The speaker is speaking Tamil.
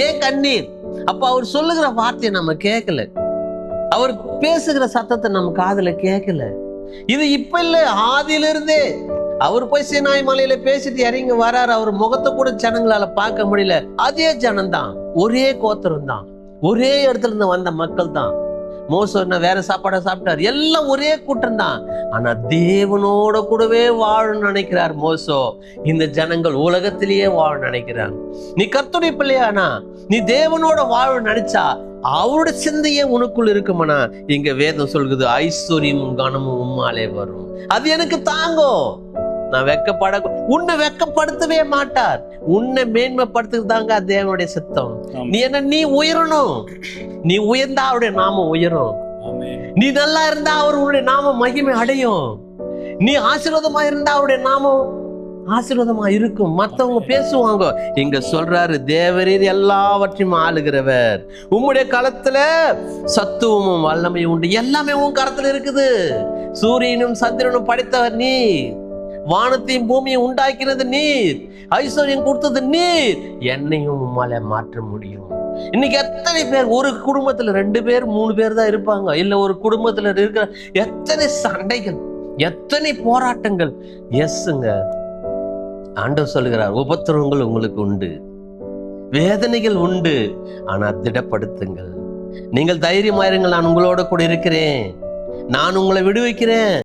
ஏன் கண்ணீர்? அப்ப அவர் சொல்லுகிற வார்த்தையை நம்ம கேட்கல, அவர் பேசுகிற சத்தத்தை நம்ம காதுல கேட்கல. இது இப்ப இல்ல, ஆதியிலிருந்தே. அவர் போய் சீனாய் மலையில பேசிட்டு இறங்கி வராரு, அவர் முகத்தை கூட ஜனங்களால பார்க்க முடியல. அதே ஜனம்தான், ஒரே கோத்திரம் தான், ஒரே இடத்துல இருந்து வந்த மக்கள் தான். மோசே வேற சாப்பாடை சாப்பிட்டார், எல்லாம் ஒரே கூட்டம் தான். ஆனா தேவனோட கூடவே வாழணும்னு நினைக்கிறார் மோசே. இந்த ஜனங்கள் உலகத்திலேயே வாழ நினைக்கிறாங்க. நீ கர்த்தருடைய பிள்ளையானா, நீ தேவனோட வாழ நினைச்சா அவருடைய சிந்தையே உனக்குள் இருக்குமானா, இங்க வேதம் சொல்லுது, ஐஸ்வர்யமும் கனமும் உம்மாலே வரும். அது எனக்கு தாங்கும். நான் வெக்கப்பட, உன்னை வெக்கப்படுத்தவே மாட்டார். உன்னை மேன்மைப்படுத்துதாங்க தேவனுடைய சித்தம். நீ உயரணும். நீ உயர்ந்தா அவருடைய நாமம் உயரும். நீ நல்லா இருந்தா அவருடைய நாமம் மகிமை அடையும். நீ ஆசீர்வாதமா இருந்தா அவருடைய நாமம் ஆசீர்வாதமா இருக்கும். மத்தவங்க பேசுவாங்க. இங்க சொல்றாரு, தேவரீர் எல்லாவற்றையும் ஆளுகிறவர், உம்முடைய களத்துல சத்துவமும் வல்லமையும் உண்டு. எல்லாமே உன் கரத்துல இருக்குது. சூரியனும் சந்திரனும் படைத்தவர் நீர், வானத்தையும் பூமியும் உண்டாக்கினது நீர், ஐஸ்வர்யம் கொடுத்தது நீர். என்னையும் உம்மால மாற்ற முடியும். இன்னைக்கு எத்தனை பேர் ஒரு குடும்பத்துல 2 பேர் 3 பேர் தான் இருப்பாங்க. இல்ல ஒரு குடும்பத்துல இருக்கிற எத்தனை சண்டைகள், எத்தனை போராட்டங்கள். எஸ்ங்க, ஆண்டவர் சொல்லுகிறார், உபத்திரவங்கள் உங்களுக்கு உண்டு, வேதனைகள் உண்டு, ஆனா திடப்படுத்துங்கள். நீங்கள் தைரியமாயிருங்கள், நான் உங்களோட கூட இருக்கிறேன், நான் உங்களை விடுவிக்கிறேன்.